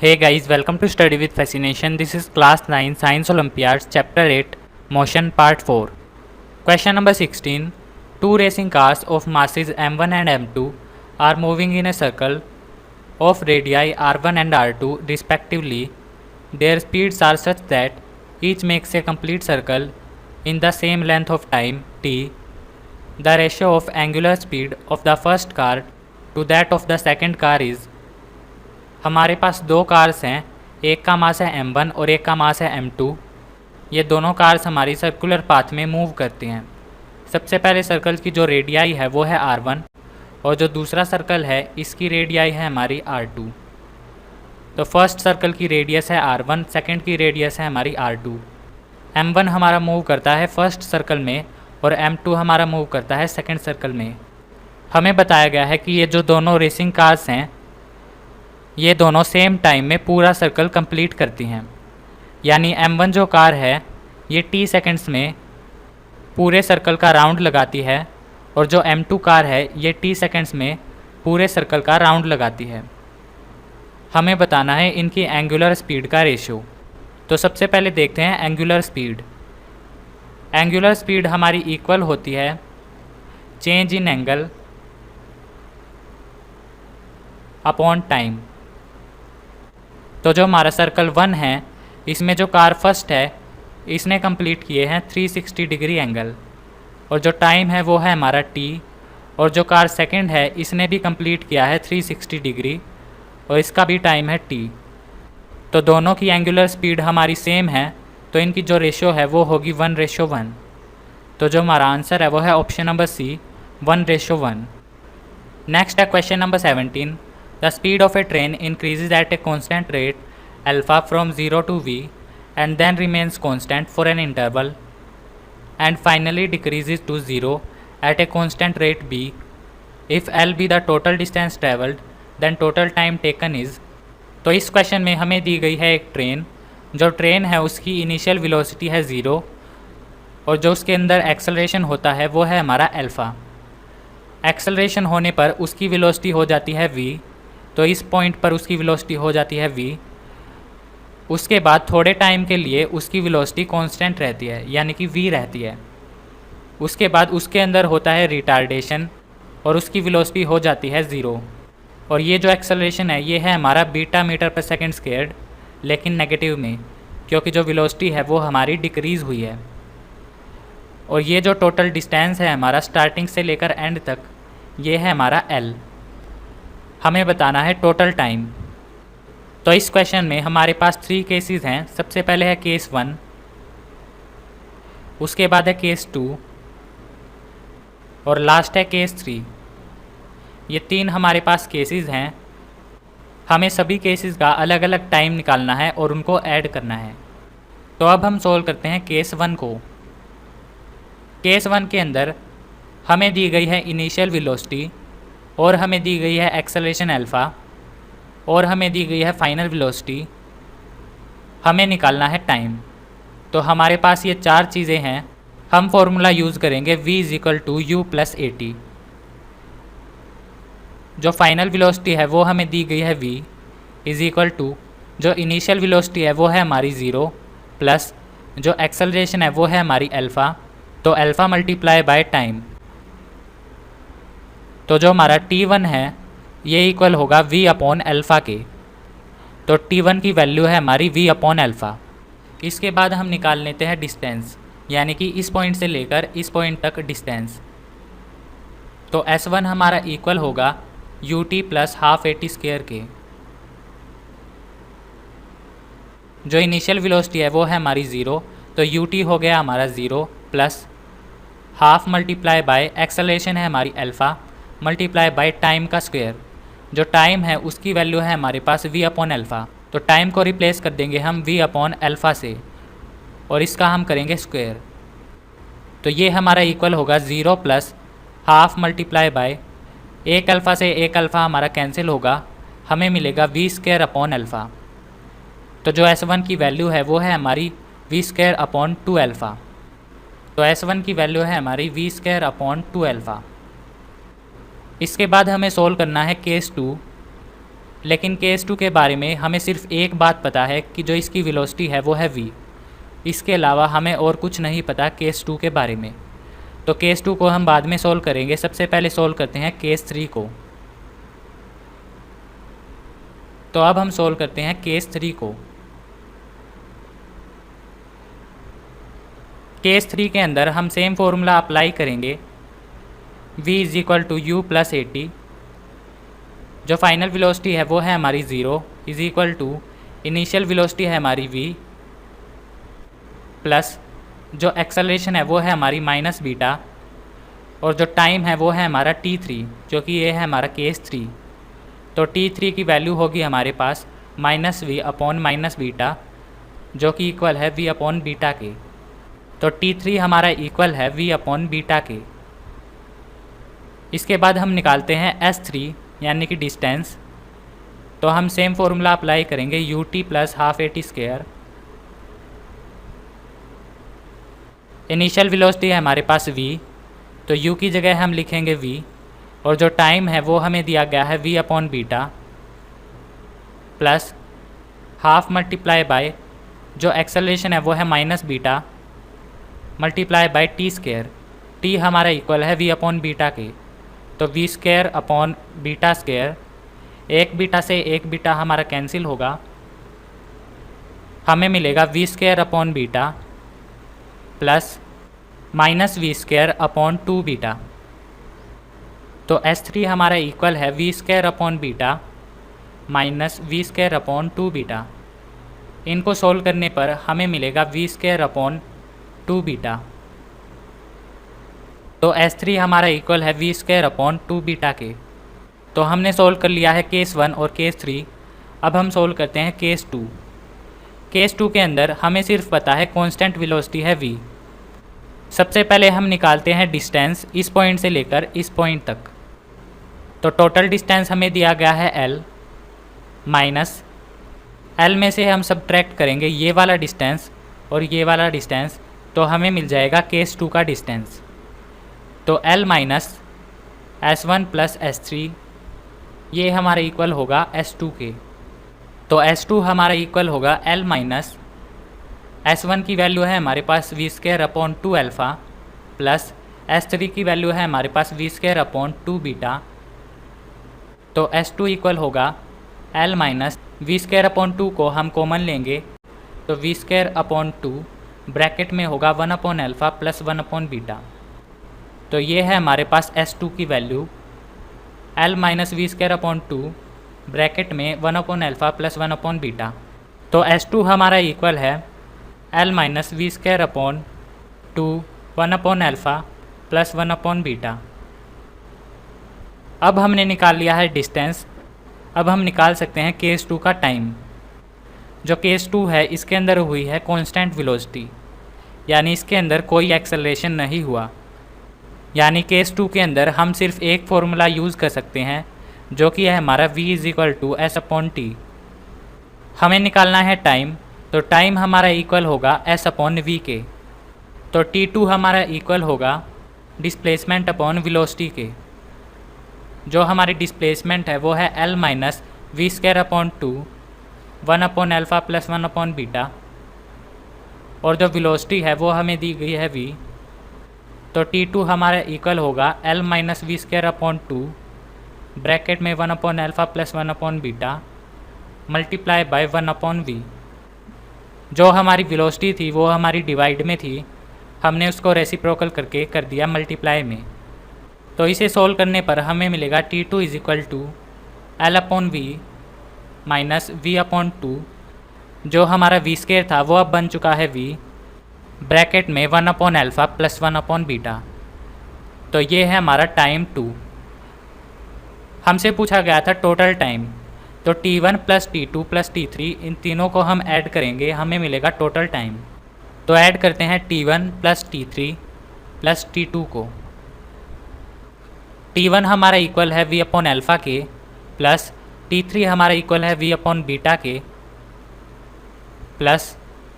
Hey guys, welcome to Study with Fascination. This is Class 9 Science Olympiads Chapter 8 Motion Part 4. Question number 16. Two racing cars of masses m1 and m2 are moving in a circle of radii r1 and r2 respectively. Their speeds are such that each makes a complete circle in the same length of time t. The ratio of angular speed of the first car to that of the second car is. हमारे पास दो cars हैं, एक का मास है m1 और एक का मास है m2। ये दोनों कार्स हमारी सर्कुलर पाथ में मूव करती हैं। सबसे पहले सर्कल की जो रेडियाई है वो है r1 और जो दूसरा सर्कल है इसकी रेडियाई है हमारी r2। तो फर्स्ट सर्कल की रेडियस है r1, सेकंड की रेडियस है हमारी r2। m1 हमारा मूव करता है फर्स्ट सर्कल में और m2 हमारा मूव करता है सेकंड सर्कल में। हमें बताया गया है कि ये जो दोनों रेसिंग कार्स हैं ये दोनों सेम टाइम में पूरा सर्कल कंप्लीट करती हैं। यानी m1 जो कार है ये t सेकंड्स में पूरे सर्कल का राउंड लगाती है और जो m2 कार है ये t सेकंड्स में पूरे सर्कल का राउंड लगाती है। हमें बताना है इनकी एंगुलर स्पीड का रेशियो। तो सबसे पहले देखते हैं एंगुलर स्पीड। एंगुलर स्पीड हमारी इक्वल होती है change in angle upon time. तो जो हमारा सर्कल 1 है इसमें जो कार फर्स्ट है इसने कंप्लीट किए हैं 360 डिग्री एंगल और जो टाइम है वो है हमारा t और जो कार सेकंड है इसने भी कंप्लीट किया है 360 डिग्री और इसका भी टाइम है t। तो दोनों की एंगुलर स्पीड हमारी सेम है तो इनकी जो रेशियो है वो होगी 1:1। तो जो हमारा आंसर है वो है ऑप्शन नंबर सी 1:1। नेक्स्ट है question number 17। The speed of a train increases at a constant rate alpha from 0 to v and then remains constant for an interval and finally decreases to 0 at a constant rate b. If L be the total distance travelled, then total time taken is। तो इस question में हमें दी गई है एक train. जो train है उसकी इनिशियल वेलोसिटी है 0 और जो उसके अंदर एक्सेलरेशन होता है वो है हमारा अल्फ़ा। एक्सेलरेशन होने पर उसकी वेलोसिटी हो जाती है v। तो इस पॉइंट पर उसकी वेलोसिटी हो जाती है v। उसके बाद थोड़े टाइम के लिए उसकी वेलोसिटी कांस्टेंट रहती है यानी कि v रहती है। उसके बाद उसके अंदर होता है रिटार्डेशन और उसकी वेलोसिटी हो जाती है 0। और ये जो एक्सेलरेशन है ये है हमारा बीटा मीटर पर सेकंड स्क्वायर्ड लेकिन नेगेटिव में, क्योंकि जो वेलोसिटी है वो हमारी डिक्रीज़ हुई है। और ये जो टोटल डिस्टेंस है हमारा स्टार्टिंग से लेकर एंड तक ये है हमारा L। हमें बताना है टोटल टाइम। तो इस क्वेश्चन में हमारे पास 3 केसेस हैं। सबसे पहले है केस 1, उसके बाद है केस 2 और लास्ट है केस 3। ये 3 हमारे पास केसेस हैं। हमें सभी केसेस का अलग अलग टाइम निकालना है और उनको ऐड करना है। तो अब हम सोल्व करते हैं केस 1 को। केस 1 के अंदर हमें दी गई है इनिशियल वेलोसिटी और हमें दी गई है एक्सेलरेशन अल्फ़ा और हमें दी गई है फाइनल वेलोसिटी। हमें निकालना है टाइम। तो हमारे पास ये 4 चीज़ें हैं। हम फॉर्मूला यूज़ करेंगे v = u + at। जो फाइनल वेलोसिटी है वो हमें दी गई है v = जो इनिशियल वेलोसिटी है वो है हमारी 0 प्लस जो एक्सेलरेशन है वो है हमारी अल्फ़ा। तो अल्फ़ा मल्टीप्लाई बाय टाइम। तो जो हमारा t1 है ये इक्वल होगा v/अल्फ़ा के। तो t1 की वैल्यू है हमारी v/अल्फ़ा। इसके बाद हम निकाल लेते हैं डिस्टेंस, यानी कि इस पॉइंट से लेकर इस पॉइंट तक डिस्टेंस। तो s1 हमारा इक्वल होगा ut + हाफ at² के। जो इनिशियल वेलोसिटी है वो है हमारी 0, तो ut हो गया हमारा 0 plus half multiply bye acceleration है हमारी अल्फ़ा मल्टीप्लाई बाय टाइम का स्क्वायर। जो टाइम है उसकी वैल्यू है हमारे पास v/अल्फ़ा। तो टाइम को रिप्लेस कर देंगे हम v/अल्फ़ा से और इसका हम करेंगे स्क्वायर। तो ये हमारा इक्वल होगा 0 प्लस हाफ मल्टीप्लाई बाय एक अल्फ़ा से एक अल्फ़ा हमारा कैंसिल होगा, हमें मिलेगा v²/अल्फ़ा। तो जो s1 की वैल्यू है वो है हमारी v²/2α। तो s1 की वैल्यू है हमारी v²/2α। इसके बाद हमें सोल्व करना है केस 2। लेकिन केस टू के बारे में हमें सिर्फ एक बात पता है कि जो इसकी वेलोसिटी है वो है v। इसके अलावा हमें और कुछ नहीं पता केस टू के बारे में। तो केस टू को हम बाद में सोल्व करेंगे। सबसे पहले सोल्व करते हैं केस थ्री को। तो अब हम सोल्व करते हैं केस थ्री को। केस थ्री के अंदर हम सेम फॉर्मूला अप्लाई करेंगे, v is equal to u plus a t. जो फाइनल वेलोसिटी है वो है हमारी 0 is equal to initial velocity है हमारी v प्लस जो एक्सेलरेशन है वो है हमारी माइनस बीटा, और जो टाइम है वो है हमारा t3, जो कि ये है हमारा केस थ्री। तो t3 की वैल्यू होगी हमारे पास minus v upon minus beta, जो कि इक्वल है v अपॉन बीटा के। तो t3 हमारा इक्वल है v अपॉन बीटा के। इसके बाद हम निकालते हैं s3 यानी कि डिस्टेंस। तो हम सेम फॉर्मूला अप्लाई करेंगे ut plus half A T square. Initial velocity है हमारे पास v, तो u की जगह हम लिखेंगे v, और जो टाइम है वो हमें दिया गया है v upon beta plus half multiply by जो एक्सेलरेशन है वो है minus beta multiply by t square. T हमारा इक्वल है v अपॉन बीटा के। तो v square upon beta square, एक बीटा से एक बीटा हमारा कैंसिल होगा, हमें मिलेगा v square upon beta plus minus we square upon 2 beta. तो S3 हमारा इक्वल है v square upon beta minus we square upon 2 beta. इनको सोल्व करने पर हमें मिलेगा v स्क्वायर अपॉन 2 बीटा। तो S3 हमारा इक्वल है v स्क्वायर अपॉन 2 बीटा के। तो हमने सोल्व कर लिया है केस 1 और केस 3। अब हम सोल्व करते हैं केस 2। केस 2 के अंदर हमें सिर्फ पता है कांस्टेंट वेलोसिटी है v। सबसे पहले हम निकालते हैं डिस्टेंस इस पॉइंट से लेकर इस पॉइंट तक। तो टोटल डिस्टेंस हमें दिया गया है l, माइनस l में से हम सब्ट्रैक्ट करेंगे ये वाला डिस्टेंस और ये वाला डिस्टेंस, तो हमें मिल जाएगा केस 2 का डिस्टेंस। तो l minus S1 plus S3 ये हमारा इक्वल होगा S2 के। तो S2 हमारा इक्वल होगा l माइनस S1 की वैल्यू है हमारे पास v square upon 2 alpha plus S3 की वैल्यू है हमारे पास v स्क्वायर अपॉन 2 बीटा। तो S2 इक्वल होगा l minus we square upon 2 को हम कॉमन लेंगे, तो v स्क्वायर अपॉन 2 ब्रैकेट में होगा 1 upon alpha plus 1 upon beta. तो ये है हमारे पास S2 की value l minus we square upon 2 bracket में 1 upon alpha plus 1 upon beta. तो S2 हमारा इक्वल है l minus we square upon 2 1 upon alpha plus 1 upon beta. अब हमने निकाल लिया है डिस्टेंस। अब हम निकाल सकते हैं केस 2 का टाइम। जो केस 2 है इसके अंदर हुई है कांस्टेंट वेलोसिटी, यानी इसके अंदर कोई एक्सेलरेशन नहीं हुआ। यानी केस 2 के अंदर हम सिर्फ एक फॉर्मूला यूज़ कर सकते हैं, जो कि है हमारा v is equal to s upon t. हमें निकालना है टाइम, तो टाइम हमारा इक्वल होगा s अपॉन v के। तो t2 हमारा इक्वल होगा डिस्प्लेसमेंट अपॉन वेलोसिटी के। जो हमारी डिस्प्लेसमेंट है वो है l minus we square upon 2 1 upon alpha plus 1 upon beta, और जो वेलोसिटी है वो हमें दी गई है v। तो t2 हमारा इक्वल होगा l minus we square upon 2 bracket में 1 upon alpha plus 1 upon beta multiply by 1 upon v। जो हमारी वेलोसिटी थी वो हमारी डिवाइड में थी, हमने उसको रेसिप्रोकल करके कर दिया मल्टीप्लाई में। तो इसे सोल्व करने पर हमें मिलेगा t2 is equal to l upon v minus v upon 2। जो हमारा v स्क्वायर था वो अब बन चुका है v ब्रैकेट में 1 upon alpha plus 1 upon beta. तो ये है हमारा टाइम 2। हमसे पूछा गया था टोटल टाइम, तो t1 plus t2 plus t3 इन तीनों को हम ऐड करेंगे, हमें मिलेगा टोटल टाइम। तो ऐड करते हैं t1 plus t3 plus t2 को। t1 हमारा इक्वल है v अपॉन अल्फ़ा के प्लस t3 हमारा इक्वल है v अपॉन बीटा के प्लस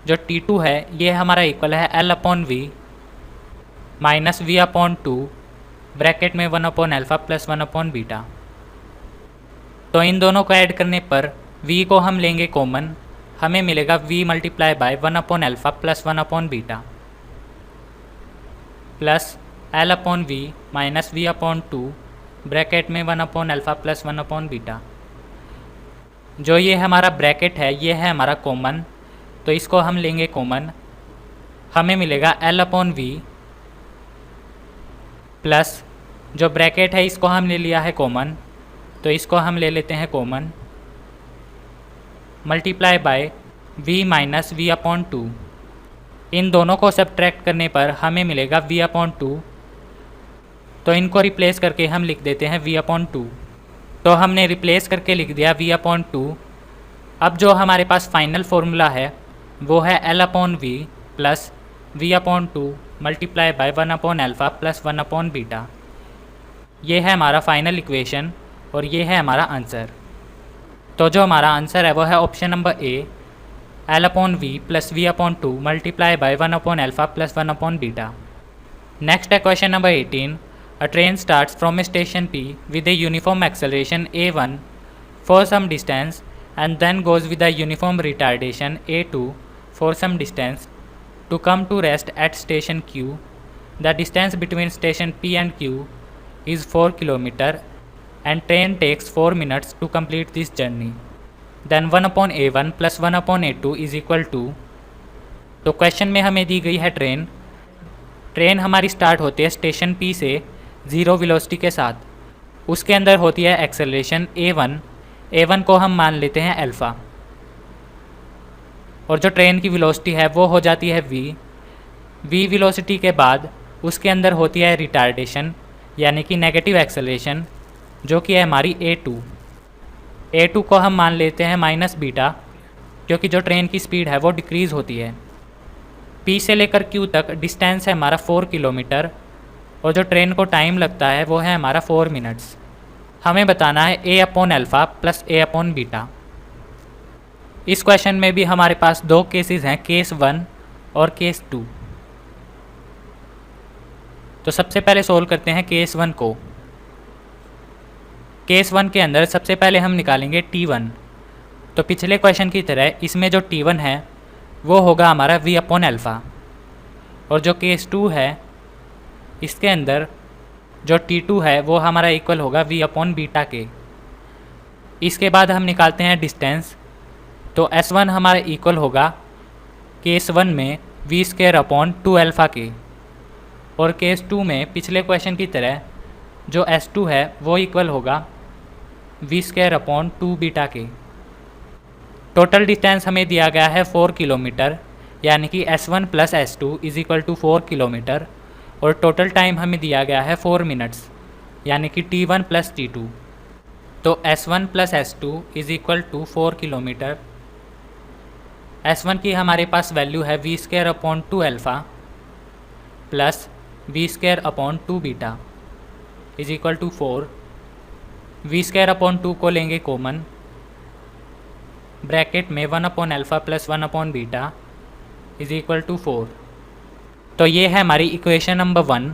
जो t2 है ये हमारा इक्वल है l upon v minus v upon 2 bracket में 1 upon alpha plus 1 upon beta. तो इन दोनों को ऐड करने पर v को हम लेंगे कॉमन, हमें मिलेगा v multiply by 1/α plus 1/β plus l/v minus v/2 bracket में 1/α प्लस 1/β। जो ये हमारा ब्रैकेट है ये है हमारा कॉमन, तो इसको हम लेंगे कॉमन, हमें मिलेगा l/v प्लस जो ब्रैकेट है इसको हमने लिया है कॉमन, तो इसको हम ले लेते हैं common, multiply by v minus v/2। इन दोनों को सब्ट्रैक्ट करने पर हमें मिलेगा v/2, तो इनको रिप्लेस करके हम लिख देते हैं v/2। तो हमने रिप्लेस करके लिख दिया v/2। अब जो हमारे पास फाइनल फार्मूला है वो है l/v plus v/2 multiply by 1/α plus 1/β। ये है हमारा फाइनल इक्वेशन और ये है हमारा आंसर। तो जो हमारा आंसर है वो है option number A, l/v plus v/2 multiply by 1/α plus 1/β। Next है question number 18। A train starts from station P with a uniform acceleration a1 for some distance and then goes with a uniform retardation a2 for some distance to come to rest at station Q. The distance between station P and Q is 4 km and train takes 4 minutes to complete this journey. Then 1/a1 plus 1/a2 is equal to। तो question में हमें दी गई है train हमारी start होती है station P से 0 velocity के साथ, उसके अंदर होती है एक्सेलरेशन a1 को हम मान लेते हैं अल्फ़ा, और जो ट्रेन की वेलोसिटी है वो हो जाती है v वेलोसिटी के बाद उसके अंदर होती है रिटार्डेशन यानी कि नेगेटिव एक्सेलरेशन जो कि है हमारी a2 को हम मान लेते हैं माइनस बीटा, क्योंकि जो ट्रेन की स्पीड है वो डिक्रीज़ होती है। P से लेकर Q तक डिस्टेंस है हमारा 4 किलोमीटर और जो ट्रेन को टाइम लगता है वो है हमारा 4 मिनट्स। हमें बताना है a/α प्लस a/β। इस क्वेश्चन में भी हमारे पास दो केसेस हैं, केस 1 और केस 2। तो सबसे पहले सोल्व करते हैं केस 1 को। केस 1 के अंदर सबसे पहले हम निकालेंगे t1। तो पिछले क्वेश्चन की तरह इसमें जो t1 है वो होगा हमारा v/α, और जो केस 2 है इसके अंदर जो t2 है वो हमारा इक्वल होगा v/β के। इसके बाद हम निकालते हैं डिस्टेंस, तो s1 हमारा इक्वल होगा केस 1 में v²/2α के, और केस 2 में पिछले क्वेश्चन की तरह जो s2 है वो इक्वल होगा v²/2β के। टोटल डिस्टेंस हमें दिया गया है 4 किलोमीटर, यानी कि s1 plus s2 is equal to 4 kilometre, और टोटल टाइम हमें दिया गया है 4 मिनट्स, यानी कि t1 प्लस t2। तो s1 plus s2 is equal to 4 kilometre. s1 की हमारे पास वैल्यू है v²/2α plus v²/2β is equal to 4। v²/2 को लेंगे कॉमन, ब्रैकेट में 1/α प्लस 1/β इज इक्वल टू 4। तो ये है हमारी इक्वेशन नंबर 1।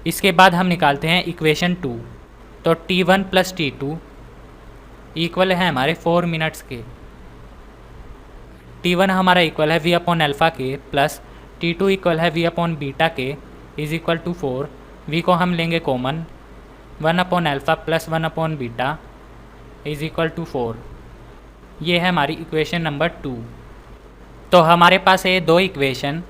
इसके बाद हम निकालते हैं इक्वेशन 2। तो t1 प्लस t2 इक्वल है हमारे 4 मिनट्स के। t1 हमारा इक्वल है v/α के प्लस t2 इक्वल है v/β के इज इक्वल टू 4। v को हम लेंगे common, 1/α plus 1/β is equal to 4। ये है हमारी इक्वेशन नंबर 2। तो हमारे पास है दो इक्वेशन।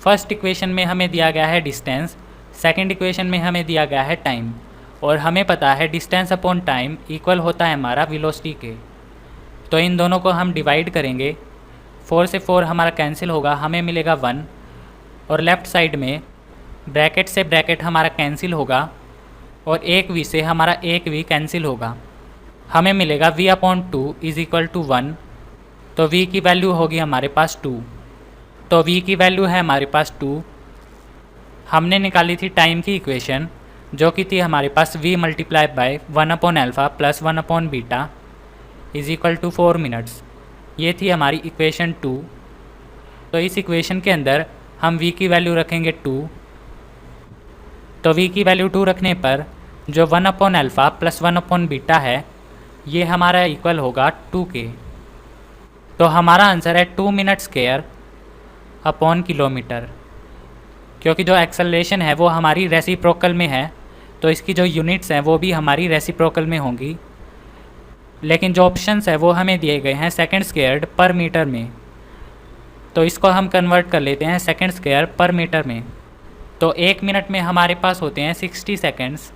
फर्स्ट इक्वेशन में हमें दिया गया है डिस्टेंस, सेकंड इक्वेशन में हमें दिया गया है टाइम, और हमें पता है डिस्टेंस अपॉन टाइम इक्वल होता है हमारा वेलोसिटी के। तो इन दोनों को हम डिवाइड करेंगे, 4 से 4 हमारा कैंसिल होगा, हमें मिलेगा 1, और लेफ़्ट साइड में ब्रैकेट से ब्रैकेट हमारा कैंसिल होगा और एक v से हमारा एक v कैंसिल होगा, हमें मिलेगा v/2 इज इक्वल टू 1। तो v की वैल्यू होगी हमारे पास 2। तो v की वैल्यू है हमारे पास 2। हमने निकाली थी टाइम की इक्वेशन जो कि थी हमारे पास v multiply by 1/α plus 1/β is equal to 4 minutes. ये थी हमारी इक्वेशन 2। तो इस इक्वेशन के अंदर हम v की वैल्यू रखेंगे 2। तो v की वैल्यू 2 रखने पर जो 1/α प्लस 1/β है ये हमारा इक्वल होगा 2 के। तो हमारा आंसर है 2 मिनट स्क्वायर अपॉन किलोमीटर। क्योंकि जो एक्सेलरेशन है वो हमारी रेसिप्रोकल में है तो इसकी जो यूनिट्स हैं वो भी हमारी रेसिप्रोकल में होंगी। लेकिन जो ऑप्शंस है वो हमें दिए गए हैं सेकंड स्क्वायर्ड पर मीटर में, तो इसको हम कन्वर्ट कर लेते हैं सेकंड स्क्वायर पर मीटर में। तो 1 मिनट में हमारे पास होते हैं 60 सेकंड्स,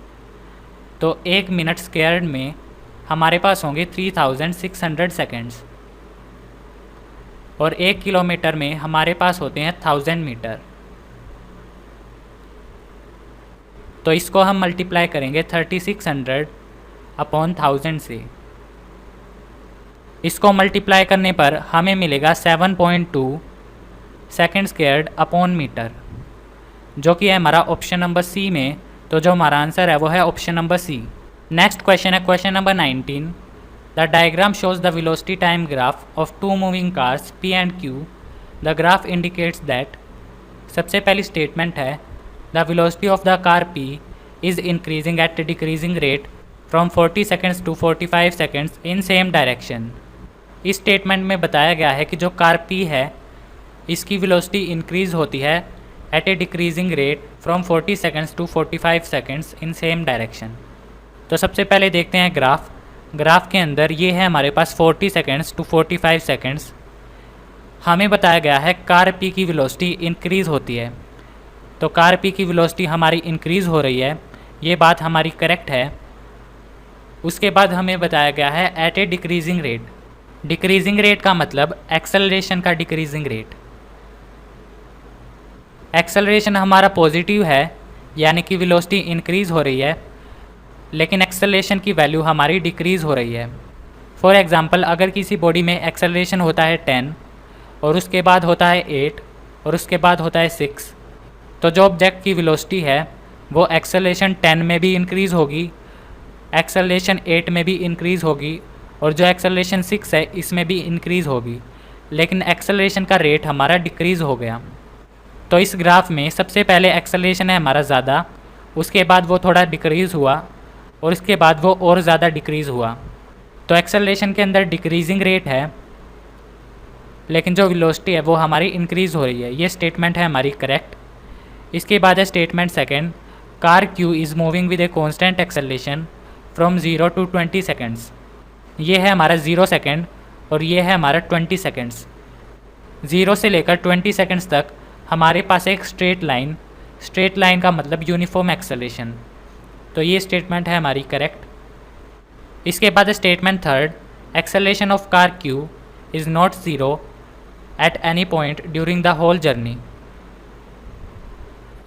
तो 1 मिनट स्क्वायर्ड में हमारे पास होंगे 3600 सेकंड्स। और 1 किलोमीटर में हमारे पास होते हैं 1000 मीटर। तो इसको हम मल्टीप्लाई करेंगे 3600 अपॉन 1000 से। इसको मल्टीप्लाई करने पर हमें मिलेगा 7.2 सेकंड स्क्वायर्ड अपॉन मीटर, जो कि है हमारा ऑप्शन नंबर सी में। तो जो हमारा आंसर है वो है option number C. Next question है question number 19। The diagram shows the velocity time graph of 2 moving cars P and Q। The graph indicates that. सबसे पहली स्टेटमेंट है the velocity of the car P is increasing at decreasing rate from 40 seconds to 45 seconds in same direction. इस statement में बताया गया है कि जो कार P है इसकी वेलोसिटी इंक्रीज़ होती है at a decreasing rate from 40 seconds to 45 seconds in same direction. तो सबसे पहले देखते हैं ग्राफ के अंदर ये है हमारे पास 40 सेकेंड्स टू 45 सेकेंड्स। हमें बताया गया है कार P की वेलोसिटी इंक्रीज़ होती है, तो कार P की वेलोसिटी हमारी इंक्रीज़ हो रही है, ये बात हमारी करेक्ट है। उसके बाद हमें बताया गया है at a decreasing rate. Decreasing rate का मतलब एक्सेलरेशन का डिक्रीजिंग रेट। एक्सेलरेशन हमारा पॉजिटिव है यानी कि वेलोसिटी इंक्रीज़ हो रही है, लेकिन एक्सेलरेशन की वैल्यू हमारी डिक्रीज़ हो रही है। फॉर एग्ज़ाम्पल अगर किसी बॉडी में एक्सेलरेशन होता है 10 और उसके बाद होता है 8 और उसके बाद होता है 6, तो जो ऑब्जेक्ट की वेलोसिटी है वो एक्सेलरेशन 10 में भी इंक्रीज़ होगी, एक्सेलरेशन 8 में भी इंक्रीज़ होगी और जो एक्सेलरेशन 6 है इसमें भी इंक्रीज़ होगी, लेकिन एक्सेलरेशन का रेट हमारा डिक्रीज़ हो गया। तो इस ग्राफ में सबसे पहले एक्सेलरेशन है हमारा ज़्यादा, उसके बाद वो थोड़ा डिक्रीज़ हुआ और उसके बाद वो और ज़्यादा डिक्रीज़ हुआ। तो एक्सेलरेशन के अंदर डिक्रीजिंग रेट है लेकिन जो वेलोसिटी है वो हमारी इंक्रीज़ हो रही है। ये स्टेटमेंट है हमारी करेक्ट। इसके बाद है statement second, car Q is moving with a constant acceleration from 0 to 20 seconds. ये है हमारा 0 सेकेंड और ये है हमारा 20 सेकेंड्स। 0 से लेकर 20 सेकेंड्स तक हमारे पास एक स्ट्रेट लाइन का मतलब यूनिफॉर्म एक्सेलरेशन। तो ये स्टेटमेंट है हमारी करेक्ट। इसके बाद statement third, acceleration of car Q is not zero at any point during the whole journey.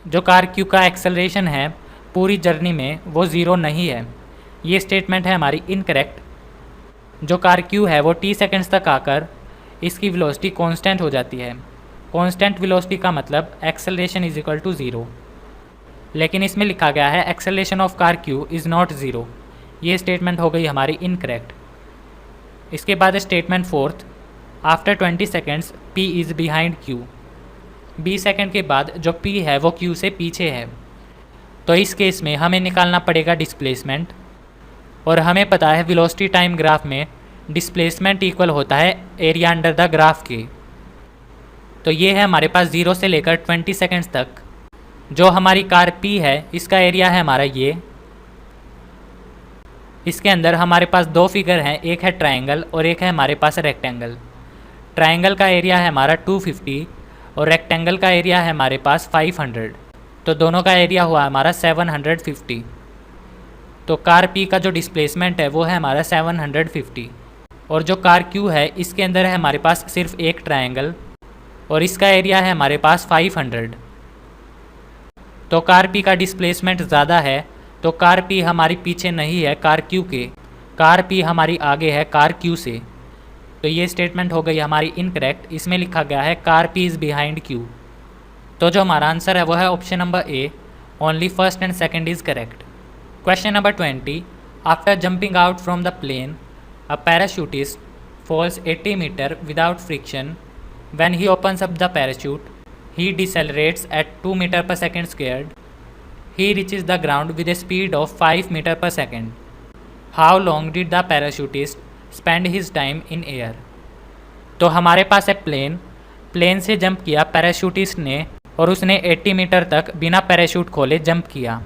जो कार Q का एक्सेलरेशन है पूरी जर्नी में वो ज़ीरो नहीं है। ये स्टेटमेंट है हमारी इनकरेक्ट। जो कार Q है वो t सेकेंड्स तक आकर इसकी वेलोसिटी कांस्टेंट हो जाती है। कांस्टेंट वेलोसिटी का मतलब acceleration is equal to zero, लेकिन इसमें लिखा गया है acceleration of car Q is not zero. ये स्टेटमेंट हो गई हमारी इनकरेक्ट। इसके बाद statement fourth, after 20 seconds P is behind Q। 20 second के बाद जो P है वो Q से पीछे है। तो इस केस में हमें निकालना पड़ेगा डिस्प्लेसमेंट, और हमें पता है वेलोसिटी टाइम ग्राफ में डिस्प्लेसमेंट इक्वल होता है एरिया अंडर द ग्राफ के। तो ये है हमारे पास 0 से लेकर 20 सेकेंड्स तक। जो हमारी कार P है इसका एरिया है हमारा ये। इसके अंदर हमारे पास दो फिगर हैं, एक है ट्रायंगल और एक है हमारे पास रेक्टेंगल। ट्रायंगल का एरिया है हमारा 250 और रेक्टेंगल का एरिया है हमारे पास 500। तो दोनों का एरिया हुआ हमारा 750। तो कार P का जो डिस्प्लेसमेंट है वो है हमारा 750, और जो कार Q है इसके अंदर है हमारे पास सिर्फ एक ट्रायंगल और इसका एरिया है हमारे पास 500। तो कार P का डिस्प्लेसमेंट ज़्यादा है, तो कार P हमारी पीछे नहीं है कार Q के, कार P हमारी आगे है कार Q से। तो ये स्टेटमेंट हो गई हमारी इनकरेक्ट। इसमें लिखा गया है car P is behind Q। तो जो हमारा आंसर है वो है option number A, only first and second is correct. Question number 20, after jumping out from the plane a parachutist falls 80 metre without friction. When he opens up the parachute, he decelerates at 2 meter per second squared. He reaches the ground with a speed of 5 meters per second. How long did the parachutist spend his time in air? तो हमारे पास है plane से jump किया parachutist ने और उसने 80 metre तक बिना पैराशूट खोले जंप किया।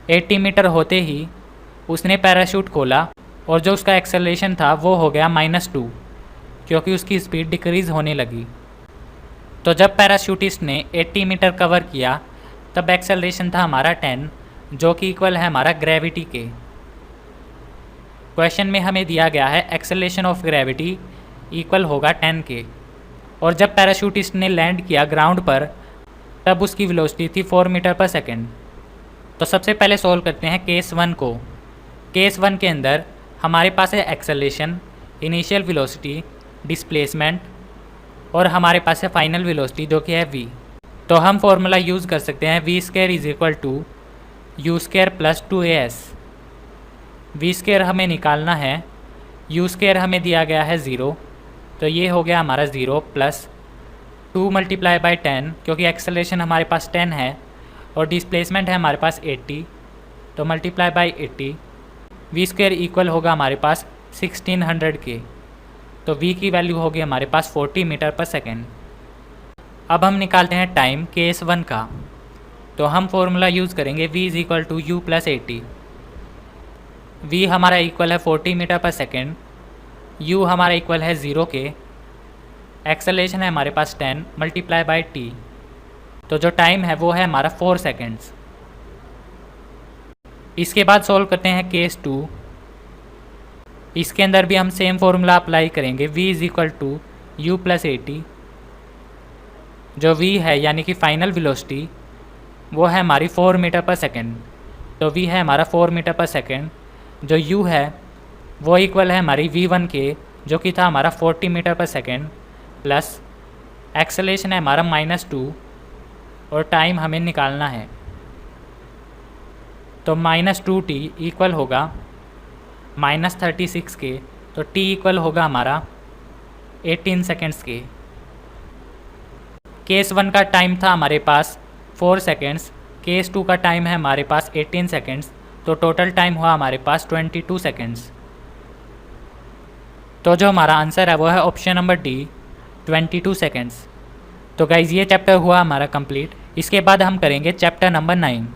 80 मीटर होते ही उसने पैराशूट खोला और जो उसका एक्सेलरेशन था वो हो गया -2 क्योंकि उसकी स्पीड डिक्रीज़ होने लगी। तो जब पैराशूटिस्ट ने 80 मीटर कवर किया तब एक्सेलरेशन था हमारा 10 जो कि इक्वल है हमारा ग्रेविटी के। क्वेश्चन में हमें दिया गया है एक्सेलरेशन ऑफ ग्रेविटी इक्वल होगा 10 के और जब पैराशूटिस्ट ने लैंड किया ग्राउंड पर तब उसकी वेलोसिटी थी 4 मीटर पर सेकेंड। तो सबसे पहले सॉल्व करते हैं केस 1 को। केस 1 के अंदर हमारे पास है एक्सेलरेशन, इनिशियल वेलोसिटी, डिस्प्लेसमेंट और हमारे पास है फाइनल वेलोसिटी जो कि है v। तो हम फॉर्मूला यूज़ कर सकते हैं v² = u² + 2as। v² हमें निकालना है, u² हमें दिया गया है 0 तो ये हो गया हमारा 0 प्लस 2 × 10 क्योंकि एक्सेलरेशन हमारे पास 10 है और डिस्प्लेसमेंट है हमारे पास 80 तो मल्टीप्लाई बाई 80। v² इक्वल होगा हमारे पास 1600 के। तो v की वैल्यू होगी हमारे पास 40 मीटर पर सेकेंड। अब हम निकालते हैं टाइम केस 1 का। तो हम फॉर्मूला यूज़ करेंगे v = u + 80। v हमारा इक्वल है 40 मीटर पर सेकेंड, u हमारा इक्वल है 0 के, एक्सेलरेशन है हमारे पास 10 मल्टीप्लाई बाई t। तो जो टाइम है वो है हमारा 4 सेकेंड्स। इसके बाद सॉल्व करते हैं केस 2। इसके अंदर भी हम सेम फॉर्मूला अप्लाई करेंगे v = u + 80। जो v है यानी कि फाइनल वेलोसिटी वो है हमारी 4 मीटर पर सेकेंड। तो v है हमारा 4 मीटर पर सेकेंड। जो u है वो इक्वल है हमारी v1 के जो कि था हमारा 40 मीटर पर सेकेंड प्लस एक्सेलरेशन है हमारा -2 और टाइम हमें निकालना है। तो -2t इक्वल होगा -36 के। तो t इक्वल होगा हमारा 18 सेकेंड्स के। केस 1 का टाइम था हमारे पास 4 सेकेंड्स, केस 2 का टाइम है हमारे पास 18 सेकेंड्स। तो टोटल टाइम हुआ हमारे पास 22 सेकेंड्स। तो जो हमारा आंसर है वो है ऑप्शन नंबर डी 22 सेकेंड्स। तो गाइज़ ये चैप्टर हुआ हमारा कंप्लीट। इसके बाद हम करेंगे चैप्टर नंबर 9।